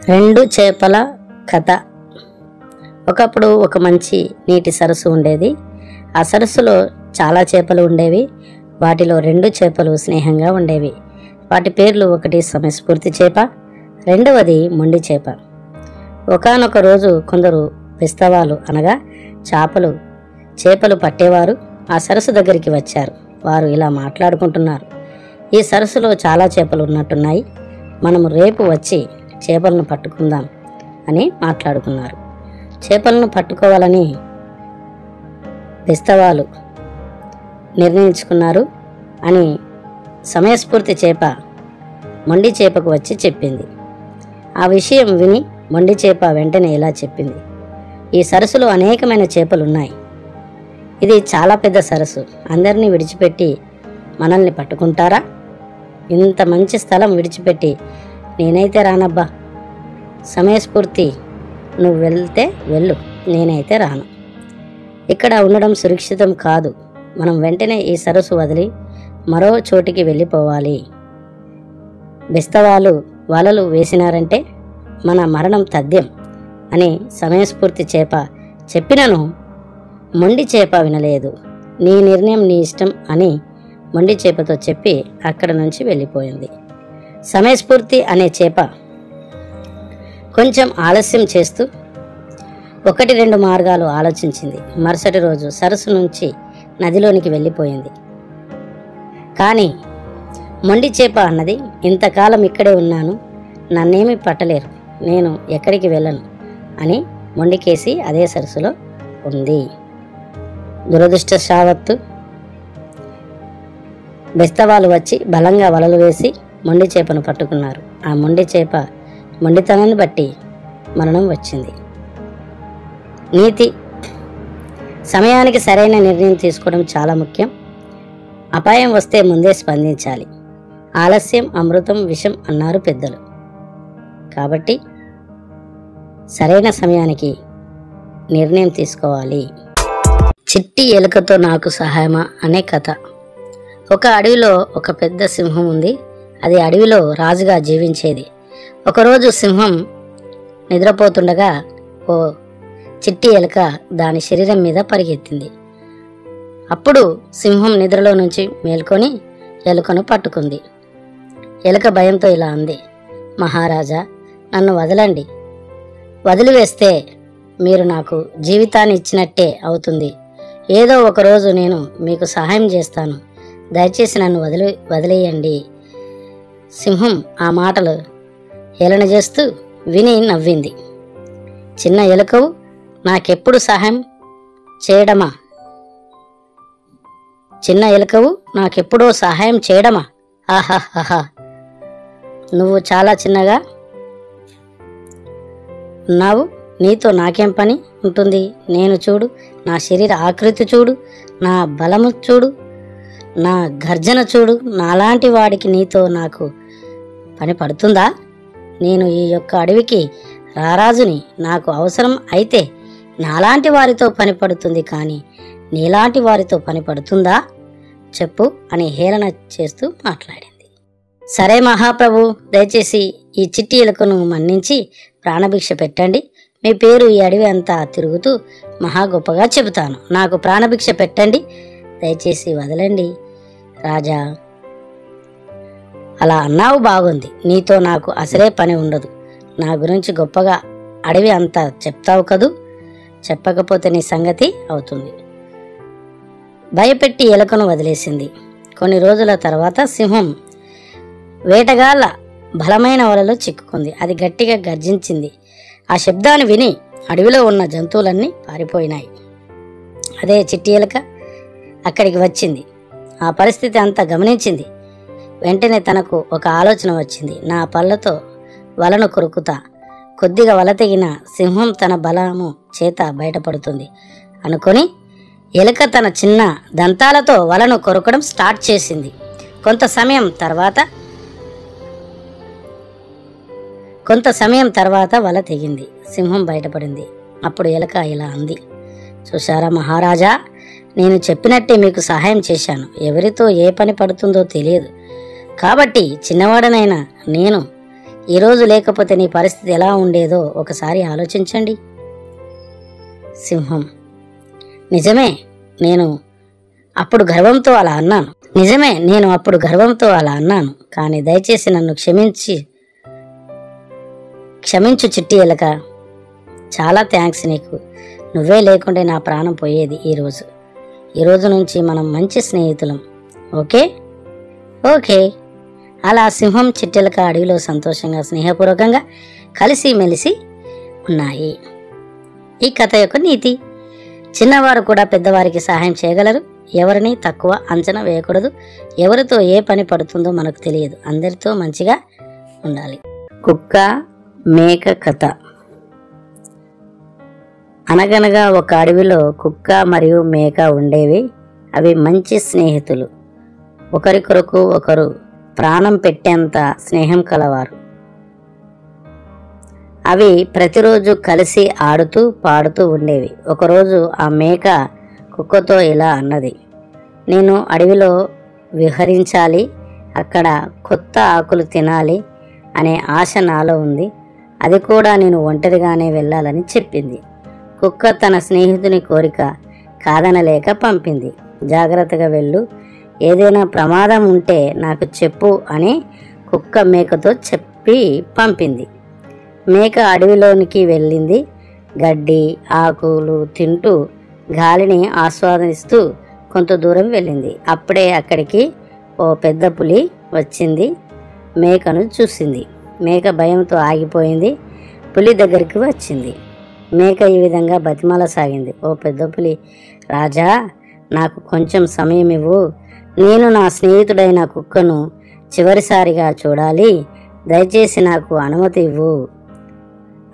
రెండు చేపల కథ. ఒకప్పుడు ఒక మంచి నీటి సరస్సు ఉండేది. ఆ సరస్సులో చాలా చేపలు ఉండేవి. వాటిలో రెండు చేపలు స్నేహంగా ఉండేవి. వాటి పేర్లు, ఒకటి సమయస్ఫూర్తి చేప, రెండవది మొండి చేప. ఒకానొక రోజు కొందరు బెస్తవాలు అనగా చేపలు పట్టేవారు ఆ సరస్సు దగ్గరికి వచ్చారు. వారు ఇలా మాట్లాడుకుంటున్నారు: ఈ సరస్సులో చాలా చేపలు ఉన్నట్టున్నాయి, మనము రేపు వచ్చి చేపలను పట్టుకుందాం అని మాట్లాడుకున్నారు. చేపలను పట్టుకోవాలని బెస్తవాలు నిర్ణయించుకున్నారు అని సమయస్ఫూర్తి చేప మొండి చేపకు వచ్చి చెప్పింది. ఆ విషయం విని మొండి చేప వెంటనే ఇలా చెప్పింది: ఈ సరస్సులో అనేకమైన చేపలున్నాయి. ఇది చాలా పెద్ద సరస్సు. అందరినీ విడిచిపెట్టి మనల్ని పట్టుకుంటారా? ఇంత మంచి స్థలం విడిచిపెట్టి నేనైతే రానబ్బా. సమయస్ఫూర్తి, నువ్వు వెళ్తే వెళ్ళు, నేనైతే రాను. ఇక్కడ ఉండడం సురక్షితం కాదు. మనం వెంటనే ఈ సరస్సు వదిలి మరో చోటికి వెళ్ళిపోవాలి. బెస్తవాళ్ళు వలలు వేసినారంటే మన మరణం తథ్యం అని సమయస్ఫూర్తి చేప చెప్పినను మొండి చేప వినలేదు. నీ నిర్ణయం నీ ఇష్టం అని మొండి చేపతో చెప్పి అక్కడ నుంచి వెళ్ళిపోయింది. సమయస్ఫూర్తి అనే చేప కొంచెం ఆలస్యం చేస్తూ 1-2 మార్గాలు ఆలోచించింది. మరుసటి రోజు సరస్సు నుంచి నదిలోనికి వెళ్ళిపోయింది. కానీ మొండి చేప అన్నది, ఇంతకాలం ఇక్కడే ఉన్నాను, నన్నేమీ పట్టలేరు, నేను ఎక్కడికి వెళ్ళను అని మొండికేసి అదే సరస్సులో ఉంది. దురదృష్టవశాత్తు బెస్తవాళ్ళు వచ్చి బలంగా వలలు వేసి మొండి చేపను పట్టుకున్నారు. ఆ మొండి చేప మొండితనాన్ని బట్టి మరణం వచ్చింది. నీతి: సమయానికి సరైన నిర్ణయం తీసుకోవడం చాలా ముఖ్యం. అపాయం వస్తే ముందే స్పందించాలి. ఆలస్యం అమృతం విషం అన్నారు పెద్దలు. కాబట్టి సరైన సమయానికి నిర్ణయం తీసుకోవాలి. చిట్టి ఎలుకతో నాకు సహాయమా అనే కథ. ఒక అడవిలో ఒక పెద్ద సింహం ఉంది. అది అడవిలో రాజుగా జీవించేది. ఒకరోజు సింహం నిద్రపోతుండగా ఓ చిట్టి ఎలుక దాని శరీరం మీద పరిగెత్తింది. అప్పుడు సింహం నిద్రలో నుంచి మేల్కొని ఎలుకను పట్టుకుంది. ఎలుక భయంతో ఇలా అంది: మహారాజా, నన్ను వదలండి. వదిలివేస్తే మీరు నాకు జీవితాన్ని ఇచ్చినట్టే అవుతుంది. ఏదో ఒకరోజు నేను మీకు సహాయం చేస్తాను. దయచేసి నన్ను వదిలేయండి. సింహం ఆ మాటలు హేళన చేస్తూ విని నవ్వింది. చిన్న ఎలుకవు నాకెప్పుడు సహాయం చేయడమా? చిన్న ఎలుకవు నాకెప్పుడో సహాయం చేయడమా? ఆహాహా, నువ్వు చాలా చిన్నగా ఉన్నావు, నీతో నాకేం పని ఉంటుంది? నేను చూడు, నా శరీర ఆకృతి చూడు, నా బలము చూడు, నా గర్జన చూడు. నాలాంటి వాడికి నీతో నాకు పని పడుతుందా? నేను ఈ యొక్క అడవికి రారాజుని. నాకు అవసరం అయితే నాలాంటి వారితో పని పడుతుంది, కానీ నీలాంటి వారితో పని పడుతుందా? చెప్పు అని హేళన చేస్తూ మాట్లాడింది. సరే మహాప్రభు, దయచేసి ఈ చిట్టి ఎలుకను మన్నించి ప్రాణభిక్ష పెట్టండి. మీ పేరు ఈ అడవి అంతా తిరుగుతూ మహా గొప్పగా చెబుతాను. నాకు ప్రాణభిక్ష పెట్టండి, దయచేసి వదలండి రాజా. అలా అన్నావు, బాగుంది. నీతో నాకు అసలే పని ఉండదు. నా గురించి గొప్పగా అడవి అంతా చెప్తావు కదూ. చెప్పకపోతే నీ సంగతి అవుతుంది. భయపెట్టి ఎలుకను వదిలేసింది. కొన్ని రోజుల తర్వాత సింహం వేటగాళ్ళ బలమైన వలలో చిక్కుకుంది. అది గట్టిగా గర్జించింది. ఆ శబ్దాన్ని విని అడవిలో ఉన్న జంతువులన్నీ పారిపోయినాయి. అదే చిట్టి ఎలుక అక్కడికి వచ్చింది. ఆ పరిస్థితి అంతా గమనించింది. వెంటనే తనకు ఒక ఆలోచన వచ్చింది. నా పళ్ళతో వలను కొరుకుతా. కొద్దిగా వల తెగిన సింహం తన బలము చేత బయటపడుతుంది అనుకొని ఎలుక తన చిన్న దంతాలతో వలను కొరకడం స్టార్ట్ చేసింది. కొంత సమయం తర్వాత వల తెగింది. సింహం బయటపడింది. అప్పుడు ఎలుక ఇలా అంది: చూశారా మహారాజా, నేను చెప్పినట్టే మీకు సహాయం చేశాను. ఎవరితో ఏ పని పడుతుందో తెలియదు. కాబట్టి చిన్నవాడనైనా నేను ఈరోజు లేకపోతే నీ పరిస్థితి ఎలా ఉండేదో ఒకసారి ఆలోచించండి. సింహం: నిజమే, నేను అప్పుడు గర్వంతో అలా అన్నాను. కానీ దయచేసి నన్ను క్షమించు చిట్టి ఎలక. చాలా థ్యాంక్స్ నీకు. నువ్వే లేకుంటే నా ప్రాణం పోయేది. ఈ రోజు నుంచి మనం మంచి స్నేహితులం. ఓకే. అలా సింహం చిట్టెలక అడవిలో సంతోషంగా స్నేహపూర్వకంగా కలిసిమెలిసి ఉన్నాయి. ఈ కథ యొక్క నీతి: చిన్నవారు కూడా పెద్దవారికి సహాయం చేయగలరు. ఎవరిని తక్కువ అంచనా వేయకూడదు. ఎవరితో ఏ పని పడుతుందో మనకు తెలియదు. అందరితో మంచిగా ఉండాలి. కుక్క మేక కథ. అనగనగా ఒక అడవిలో కుక్క మరియు మేక ఉండేవి. అవి మంచి స్నేహితులు. ఒకరికొరకు ఒకరు ప్రాణం పెట్టేంత స్నేహం కలవారు. అవి ప్రతిరోజు కలిసి ఆడుతూ పాడుతూ ఉండేవి. ఒకరోజు ఆ మేక కుక్కతో ఇలా అన్నది: నేను అడవిలో విహరించాలి, అక్కడ కొత్త ఆకులు తినాలి అనే ఆశ నాలో ఉంది. అది కూడా నేను ఒంటరిగానే వెళ్ళాలని చెప్పింది. కుక్క తన స్నేహితుని కోరిక కాదనలేక పంపింది. జాగ్రత్తగా వెళ్ళు, ఏదైనా ప్రమాదం ఉంటే నాకు చెప్పు అని కుక్క మేకతో చెప్పి పంపింది. మేక అడవిలోనికి వెళ్ళింది. గడ్డి ఆకులు తింటూ గాలిని ఆస్వాదిస్తూ కొంత దూరం వెళ్ళింది. అప్పుడే అక్కడికి ఓ పెద్ద పులి వచ్చింది. మేకను చూసింది. మేక భయంతో ఆగిపోయింది. పులి దగ్గరికి వచ్చింది. మేక ఈ విధంగా బతిమాలసాగింది: ఓ పెద్ద పులి రాజా, నాకు కొంచెం సమయం ఇవ్వు. నేను నా స్నేహితుడైన కుక్కను చివరిసారిగా చూడాలి. దయచేసి నాకు అనుమతి ఇవ్వు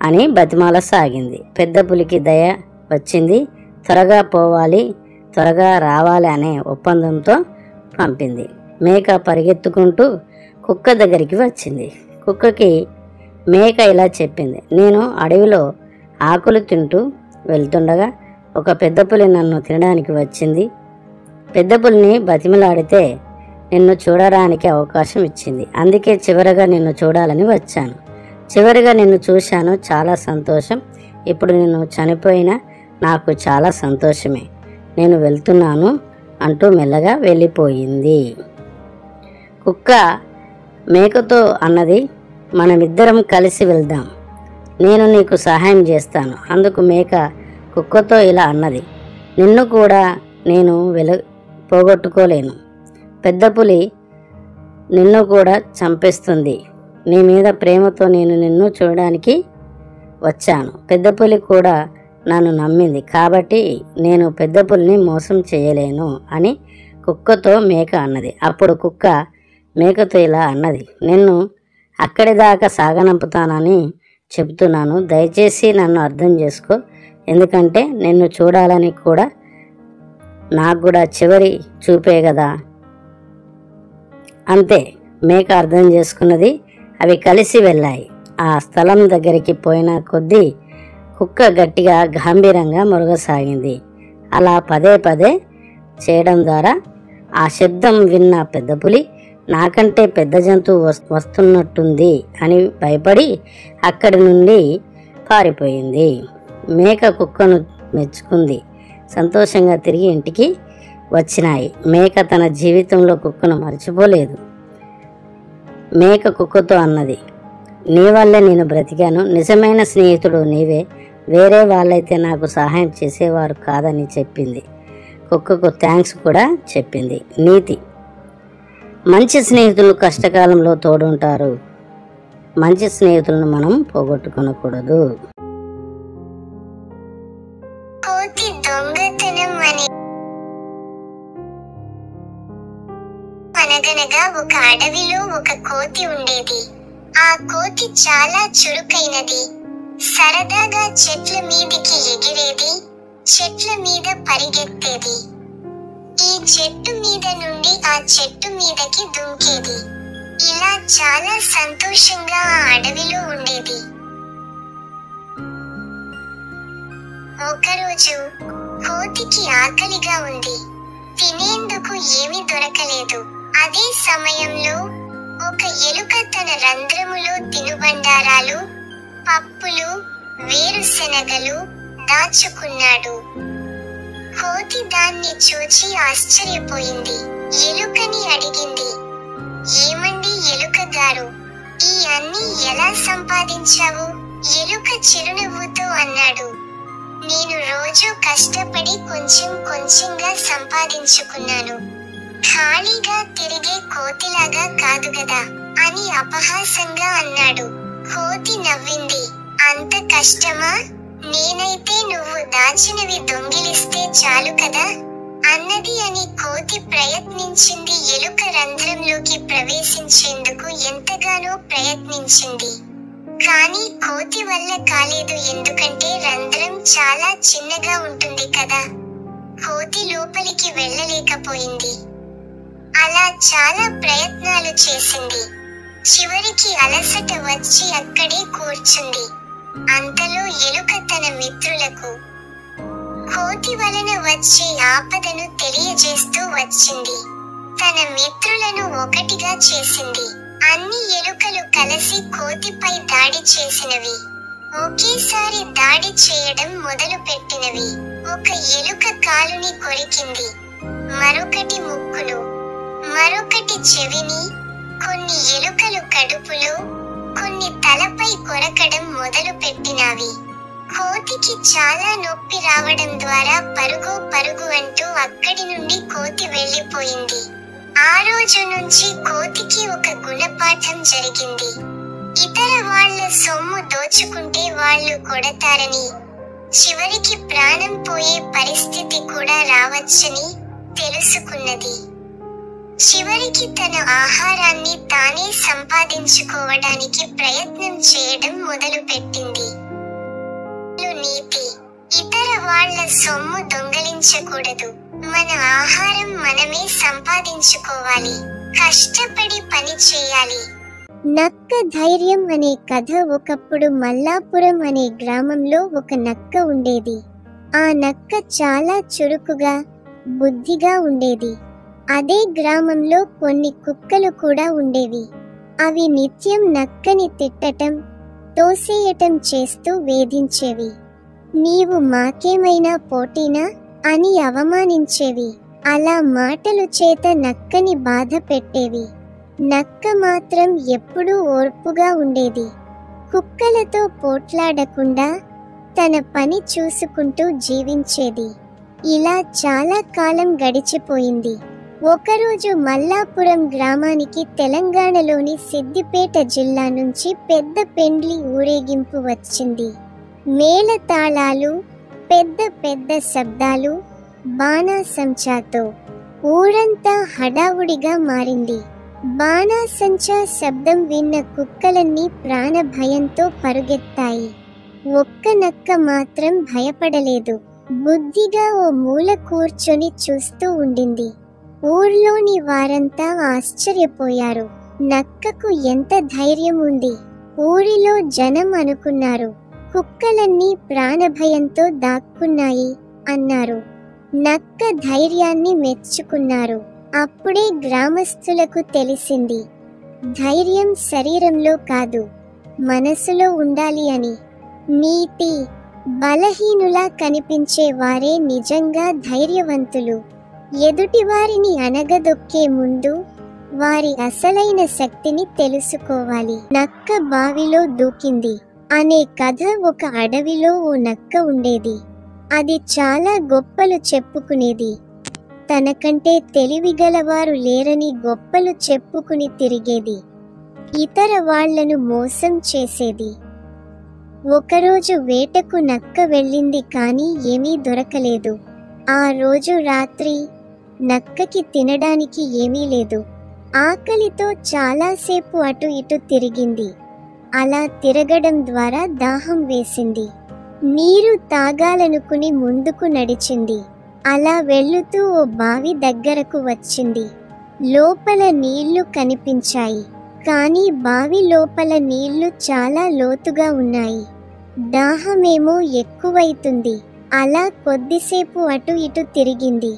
అని బతిమాలసాగింది. పెద్ద పులికి దయ వచ్చింది. త్వరగా పోవాలి, త్వరగా రావాలి అనే ఒప్పందంతో పంపింది. మేక పరిగెత్తుకుంటూ కుక్క దగ్గరికి వచ్చింది. కుక్కకి మేక ఇలా చెప్పింది: నేను అడవిలో ఆకులు తింటూ వెళ్తుండగా ఒక పెద్ద పులి నన్ను తినడానికి వచ్చింది. పెద్ద పులిని బతిమలాడితే నిన్ను చూడడానికి అవకాశం ఇచ్చింది. అందుకే చివరగా నిన్ను చూడాలని వచ్చాను. చివరిగా నిన్ను చూశాను, చాలా సంతోషం. ఇప్పుడు నిన్ను చనిపోయినా నాకు చాలా సంతోషమే. నేను వెళ్తున్నాను అంటూ మెల్లగా వెళ్ళిపోయింది. కుక్క మేకతో అన్నది: మనమిద్దరం కలిసి వెళ్దాం, నేను నీకు సహాయం చేస్తాను. అందుకు మేక కుక్కతో ఇలా అన్నది: నిన్ను కూడా నేను పోగొట్టుకోలేను. పెద్ద పులి నిన్ను కూడా చంపేస్తుంది. నీ మీద ప్రేమతో నేను నిన్ను చూడడానికి వచ్చాను. పెద్ద పులి కూడా నన్ను నమ్మింది, కాబట్టి నేను పెద్ద పులిని మోసం చేయలేను అని కుక్కతో మేక అన్నది. అప్పుడు కుక్క మేకతో ఇలా అన్నది: నిన్ను అక్కడి దాకా సాగనంపుతానని చెబుతున్నాను. దయచేసి నన్ను అర్థం చేసుకో. ఎందుకంటే నిన్ను చూడాలని కూడా నాకు కూడా చివరి చూపే కదా. అంతే, మేక అర్థం చేసుకున్నది. అవి కలిసి వెళ్ళాయి. ఆ స్థలం దగ్గరికి పోయిన కొద్దీ కుక్క గట్టిగా గంభీరంగా మొరగసాగింది. అలా పదే పదే చేయడం ద్వారా ఆ శబ్దం విన్న పెద్ద పులి నాకంటే పెద్ద జంతువు వస్తున్నట్టుంది అని భయపడి అక్కడి నుండి పారిపోయింది. మేక కుక్కను మెచ్చుకుంది. సంతోషంగా తిరిగి ఇంటికి వచ్చినాయి. మేక తన జీవితంలో కుక్కను మర్చిపోలేదు. మేక కుక్కతో అన్నది: నీ వల్లే నేను బ్రతికాను. నిజమైన స్నేహితుడు నీవే. వేరే వాళ్ళైతే నాకు సహాయం చేసేవారు కాదని చెప్పింది. కుక్కకు థ్యాంక్స్ కూడా చెప్పింది. నీతి: మంచి స్నేహితులు కష్టకాలంలో తోడుంటారు. మంచి స్నేహితులను మనం పోగొట్టుకోకూడదు. కోతి దొంగతనం అని. అనగనగా ఒక అడవిలో ఒక కోతి ఉండేది. ఆ కోతి చాలా చురుకైనది. సరదాగా చెట్ల మీదికి ఎగిరేది, చెట్ల మీద పరిగెత్తేది. ఈ చెట్టు మీద నుండి ఆ చెట్టు మీదకి దుంకేది. ఇలా చాలా సంతోషంగా ఆ అడవిలో ఉండేది. ఒకరోజు కోతికి ఆకలిగా ఉంది. తినేందుకు ఏమీ దొరకలేదు. అదే సమయంలో ఒక ఒక ఎలుక తన రంధ్రములో తినుబండారాలు, పప్పులు, వేరుశెనగలు దాచుకున్నాడు. కోతి దాన్ని చూచి ఆశ్చర్యపోయింది. ఎలుకని అడిగింది, ఏమండి ఎలుక గారు, ఈ అన్నీ ఎలా సంపాదించావు? ఎలుక చిరునవ్వుతో అన్నాడు, నేను రోజు కష్టపడి కొంచెం కొంచెంగా సంపాదించుకున్నాను. ఖాళీగా తిరిగే కోతిలాగా కాదు గదా అని అపహాసంగా అన్నాడు. కోతి నవ్వింది, అంత కష్టమా? నేనైతే నువ్వు దాచినవి దొంగిలిస్తే చాలు కదా అన్నది అని కోతి ప్రయత్నించింది. ఎలుక రంధ్రంలోకి ప్రవేశించేందుకు ఎంతగానో ప్రయత్నించింది. కానీ కోతి వల్ల కాలేదు, ఎందుకంటే రంధ్రం చాలా చిన్నగా ఉంటుంది కదా. కోతి లోపలికి వెళ్ళలేకపోయింది. అలా చాలా ప్రయత్నాలు చేసింది. చివరికి అలసట వచ్చి అక్కడే కూర్చుంది. అంతలో ఎలుక తన మిత్రులకు కోతి వలన వచ్చే ఆపదను తెలియజేస్తూ వచ్చింది. తన మిత్రులను ఒకటిగా చేసింది. అన్ని ఎలుకలు కలిసి కోతిపై దాడి చేసినవి. ఒకేసారి దాడి చేయడం మొదలు పెట్టినవి. ఒక ఎలుక కాలుని కొరికింది, మరొకటి ముక్కులు, మరొకటి చెవిని, కొన్ని ఎలుకలు కడుపులో, కొన్ని తలపై కొరకడం మొదలు పెట్టినవి. కోతికి చాలా నొప్పి రావడం ద్వారా పరుగు పరుగు అంటూ అక్కడి నుండి కోతి వెళ్ళిపోయింది. ఆ రోజు నుంచి కోతికి ఒక గుణపాఠం జరిగింది. ఇతర వాళ్ళ సొమ్ము దోచుకుంటే వాళ్ళు కొడతారని, చివరికి ప్రాణం పోయే పరిస్థితి కూడా రావచ్చని తెలుసుకున్నది. చివరికి తన ఆహారాన్ని తానే సంపాదించుకోవడానికి ప్రయత్నం చేయడం మొదలుపెట్టింది. నీతి: ఇతర వాళ్ళ సొమ్ము దొంగలించకూడదు. మన ఆహారం మనమే సంపాదించుకోవాలి. కష్టపడి పని చేయాలి. నక్క ధైర్యం అనే కథ. ఒకప్పుడు మల్లాపురం అనే గ్రామంలో ఒక నక్క ఉండేది. ఆ నక్క చాలా చురుకుగా, బుద్ధిగా ఉండేది. అదే గ్రామంలో కొన్ని కుక్కలు కూడా ఉండేవి. అవి నిత్యం నక్కని తిట్టటం, తోసేయటం చేస్తూ వేధించేవి. నీవు మాకేమైనా పోటీనా అని అవమానించేవి. అలా మాటలు చేత నక్కని బాధ పెట్టేవి. నక్క మాత్రం ఎప్పుడూ ఓర్పుగా ఉండేది. కుక్కలతో పోట్లాడకుండా తన పని చూసుకుంటూ జీవించేది. ఇలా చాలా కాలం గడిచిపోయింది. ఒకరోజు మల్లాపురం గ్రామానికి తెలంగాణలోని సిద్దిపేట జిల్లా నుంచి పెద్ద పెండ్లి ఊరేగింపు వచ్చింది. మేళతాళాలు, పెద్ద పెద్ద శబ్దాలు, బాణాసంచాతో ఊరంతా హడావుడిగా మారింది. బాణాసంచా శబ్దం విన్న కుక్కలన్నీ ప్రాణభయంతో పరుగెత్తాయి. ఒక్క నక్క మాత్రం భయపడలేదు. బుద్ధిగా ఓ మూల కూర్చొని చూస్తూ ఉండింది. ఊర్లోని వారంతా ఆశ్చర్యపోయారు. నక్కకు ఎంత ధైర్యం ఉంది! ఊరిలో జనం అనుకున్నారు, కుక్కలన్నీ ప్రాణభయంతో దాక్కున్నాయి అన్నారు. నక్క ధైర్యాన్ని మెచ్చుకున్నారు. అప్పుడే గ్రామస్తులకు తెలిసింది, ధైర్యం శరీరంలో కాదు, మనసులో ఉండాలి అని. నీతి: బలహీనులా కనిపించే వారే నిజంగా ధైర్యవంతులు. ఎదుటివారిని అణగదొక్కే ముందు వారి అసలైన శక్తిని తెలుసుకోవాలి. నక్క బావిలో దూకింది అనే కథ. ఒక అడవిలో ఓ నక్క ఉండేది. అది చాలా గొప్పలు చెప్పుకునేది. తనకంటే తెలివిగలవారు లేరని గొప్పలు చెప్పుకుని తిరిగేది. ఇతర వాళ్లను మోసం చేసేది. ఒకరోజు వేటకు నక్క వెళ్ళింది, కానీ ఏమీ దొరకలేదు. ఆ రోజు రాత్రి నక్కకి తినడానికి ఏమీ లేదు. ఆకలితో చాలాసేపు అటు ఇటు తిరిగింది. అలా తిరగడం ద్వారా దాహం వేసింది. నీరు తాగాలనుకుని ముందుకు నడిచింది. అలా వెళ్ళుతూ ఓ బావి దగ్గరకు వచ్చింది. లోపల నీళ్లు కనిపించాయి, కానీ బావి లోపల నీళ్లు చాలా లోతుగా ఉన్నాయి. దాహమేమో ఎక్కువైతుంది. అలా కొద్దిసేపు అటు ఇటు తిరిగింది.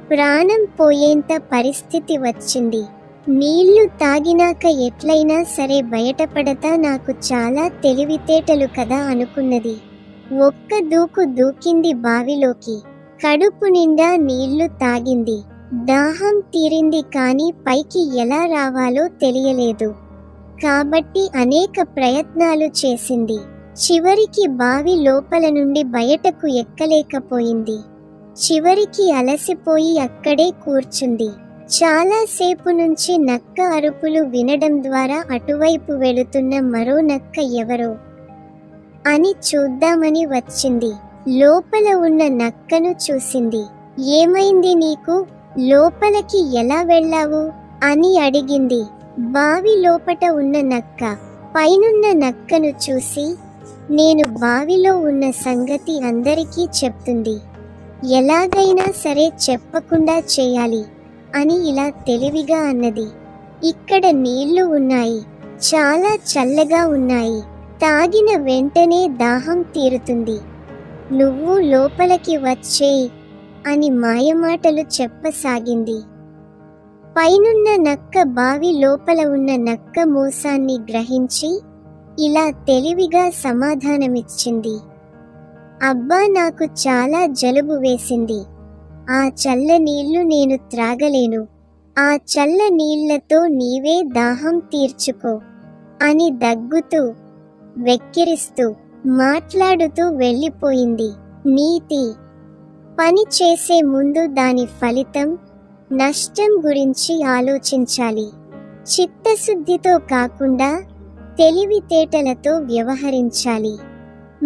ప్రాణం పోయేంత పరిస్థితి వచ్చింది. నీళ్లు తాగినాక ఎట్లయినా సరే బయటపడతా, నాకు చాలా తెలివితేటలు కదా అనుకున్నది. ఒక్క దూకు దూకింది బావిలోకి. కడుపు నిండా నీళ్లు తాగింది. దాహం తీరింది, కానీ పైకి ఎలా రావాలో తెలియలేదు. కాబట్టి అనేక ప్రయత్నాలు చేసింది. చివరికి బావి లోపల నుండి బయటకు ఎక్కలేకపోయింది. చివరికి అలసిపోయి అక్కడే కూర్చుంది. చాలాసేపు నుంచి నక్క అరుపులు వినడం ద్వారా అటువైపు వెళుతున్న మరో నక్క ఎవరో అని చూద్దామని వచ్చింది. లోపల ఉన్న నక్కను చూసింది. ఏమైంది నీకు? లోపలికి ఎలా వెళ్ళావు అని అడిగింది. బావి లోపట ఉన్న నక్క పైనున్న నక్కను చూసి, నేను బావిలో ఉన్న సంగతి అందరికీ చెప్తుంది. ఎలాగైనా సరే చెప్పకుండా చేయాలి అని ఇలా తెలివిగా అన్నది. ఇక్కడ నీళ్లు ఉన్నాయి, చాలా చల్లగా ఉన్నాయి. తాగిన వెంటనే దాహం తీరుతుంది. నువ్వు లోపలికి వచ్చేయ్ అని మాయమాటలు చెప్పసాగింది. పైనున్న నక్క బావి లోపల ఉన్న నక్క మోసాన్ని గ్రహించి ఇలా తెలివిగా సమాధానమిచ్చింది. అబ్బా, నాకు చాలా జలుబు వేసింది. ఆ చల్ల నీళ్లు నేను త్రాగలేను. ఆ చల్ల నీళ్లతో నీవే దాహం తీర్చుకో అని దగ్గుతూ, వెక్కిరిస్తూ, మాట్లాడుతూ వెళ్ళిపోయింది. నీతి: పని చేసే ముందు దాని ఫలితం, నష్టం గురించి ఆలోచించాలి. చిత్తశుద్ధితో కాకుండా తెలివితేటలతో వ్యవహరించాలి.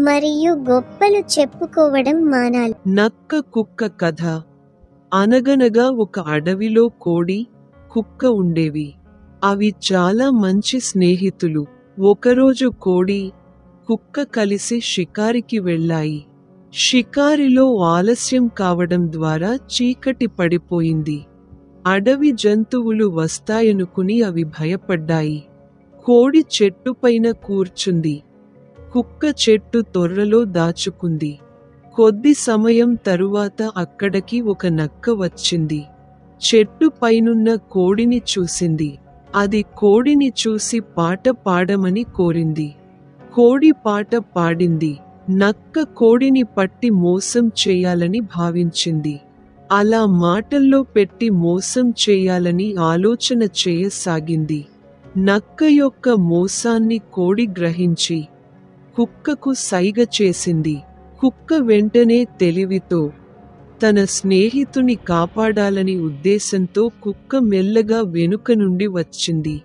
మరియు గొప్పలు చెప్పుకోవడం మానాలి. నక్క కుక్క కథ. అనగనగా ఒక అడవిలో కోడి, కుక్క ఉండేవి. అవి చాలా మంచి స్నేహితులు. ఒకరోజు కోడి, కుక్క కలిసి షికారికి వెళ్ళాయి. షికారిలో ఆలస్యం కావడం ద్వారా చీకటి పడిపోయింది. అడవి జంతువులు వస్తాయనుకుని అవి భయపడ్డాయి. కోడి చెట్టుపైన కూర్చుంది. కుక్క చెట్టు తొర్రలో దాచుకుంది. కొద్ది సమయం తరువాత అక్కడికి ఒక నక్క వచ్చింది. చెట్టు పైనున్న కోడిని చూసింది. అది కోడిని చూసి పాట పాడమని కోరింది. కోడి పాట పాడింది. నక్క కోడిని పట్టి మోసం చేయాలని భావించింది. అలా మాటల్లో పెట్టి మోసం చేయాలని ఆలోచన చేయసాగింది. నక్క యొక్క మోసాన్ని కోడి గ్రహించి కుక్కకు సైగ చేసింది. కుక్క వెంటనే తెలివితో తన స్నేహితుని కాపాడాలని ఉద్దేశంతో కుక్క మెల్లగా వెనుక నుండి వచ్చింది.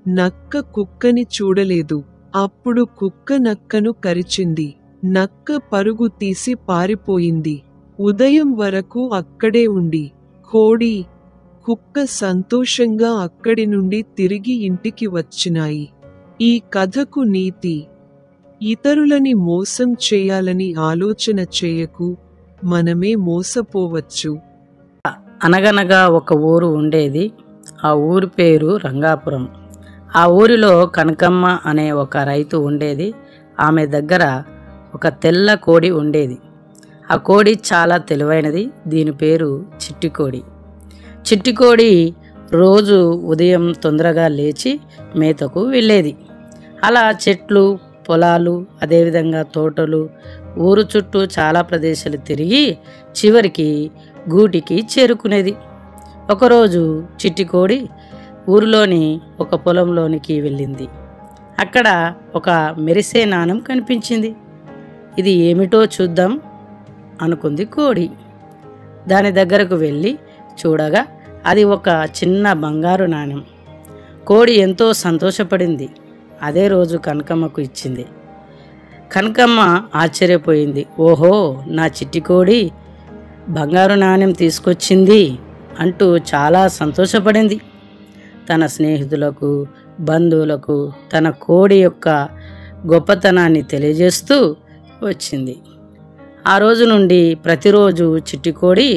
నక్క కుక్కని చూడలేదు. అప్పుడు కుక్క నక్కను కరిచింది. నక్క పరుగు తీసి పారిపోయింది. ఉదయం వరకు అక్కడే ఉండి కోడి, కుక్క సంతోషంగా అక్కడి నుండి తిరిగి ఇంటికి వచ్చినాయి. ఈ కథకు నీతి: ఇతరులని మోసం చేయాలని ఆలోచన చేయకు, మనమే మోసపోవచ్చు. అనగనగా ఒక ఊరు ఉండేది. ఆ ఊరి పేరు రంగాపురం. ఆ ఊరిలో కనకమ్మ అనే ఒక రైతు ఉండేది. ఆమె దగ్గర ఒక తెల్ల కోడి ఉండేది. ఆ కోడి చాలా తెలివైనది. దీని పేరు చిట్టికోడి. చిట్టికోడి రోజు ఉదయం తొందరగా లేచి మేతకు వెళ్ళేది. అలా చెట్లు, పొలాలు, అదేవిధంగా తోటలు, ఊరు చుట్టూ చాలా ప్రదేశాలు తిరిగి చివరికి గూటికి చేరుకునేది. ఒకరోజు చిట్టికోడి ఊరిలోని ఒక పొలంలోనికి వెళ్ళింది. అక్కడ ఒక మెరిసే నాణెం కనిపించింది. ఇది ఏమిటో చూద్దాం అనుకుంది కోడి. దాని దగ్గరకు వెళ్ళి చూడగా అది ఒక చిన్న బంగారు నాణెం. కోడి ఎంతో సంతోషపడింది. అదే రోజు కనకమ్మకు ఇచ్చింది. కనకమ్మ ఆశ్చర్యపోయింది. ఓహో, నా చిట్టికోడి బంగారు నాణెం తీసుకొచ్చింది అంటూ చాలా సంతోషపడింది. తన స్నేహితులకు, బంధువులకు తన కోడి యొక్క గొప్పతనాన్ని తెలియజేస్తూ వచ్చింది. ఆ రోజు నుండి ప్రతిరోజు చిట్టికోడి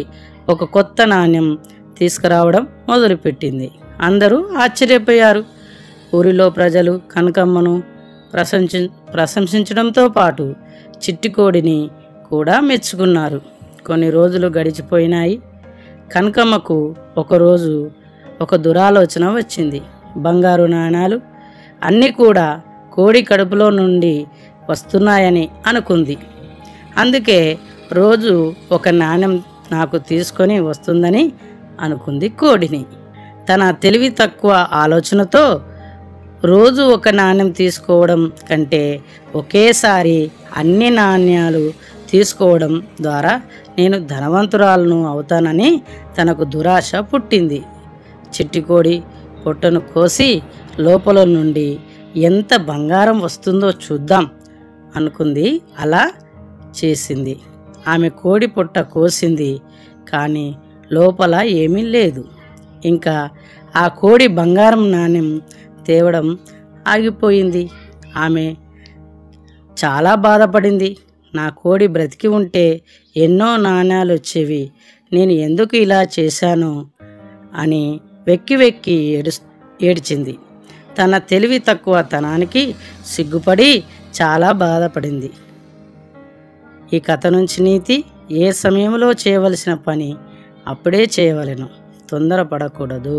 ఒక కొత్త నాణ్యం తీసుకురావడం మొదలుపెట్టింది. అందరూ ఆశ్చర్యపోయారు. ఊరిలో ప్రజలు కనకమ్మను ప్రశంసించడంతో పాటు చిట్టికోడిని కూడా మెచ్చుకున్నారు. కొన్ని రోజులు గడిచిపోయినాయి. కనకమ్మకు ఒకరోజు ఒక దురాలోచన వచ్చింది. బంగారు నాణాలు అన్నీ కూడా కోడి కడుపులో నుండి వస్తున్నాయని అనుకుంది. అందుకే రోజు ఒక నాణెం నాకు తీసుకొని వస్తుందని అనుకుంది కోడిని. తన తెలివి తక్కువ ఆలోచనతో రోజు ఒక నాణెం తీసుకోవడం కంటే ఒకేసారి అన్ని నాణ్యాలు తీసుకోవడం ద్వారా నేను ధనవంతురాలను అవుతానని తనకు దురాశ పుట్టింది. చిట్టికోడి పొట్టను కోసి లోపల నుండి ఎంత బంగారం వస్తుందో చూద్దాం అనుకుంది. అలా చేసింది. ఆమె కోడి పొట్ట కోసింది, కానీ లోపల ఏమీ లేదు. ఇంకా ఆ కోడి బంగారం నాణెం తేవడం ఆగిపోయింది. ఆమె చాలా బాధపడింది. నా కోడి బ్రతికి ఉంటే ఎన్నో నాణ్యాలు వచ్చేవి, నేను ఎందుకు ఇలా చేశాను అని వెక్కి వెక్కి ఏడ్చింది. తన తెలివి తక్కువ తనానికి సిగ్గుపడి చాలా బాధపడింది. ఈ కథ నుంచి నీతి: ఏ సమయంలో చేయవలసిన పని అప్పుడే చేయవలెను, తొందరపడకూడదు.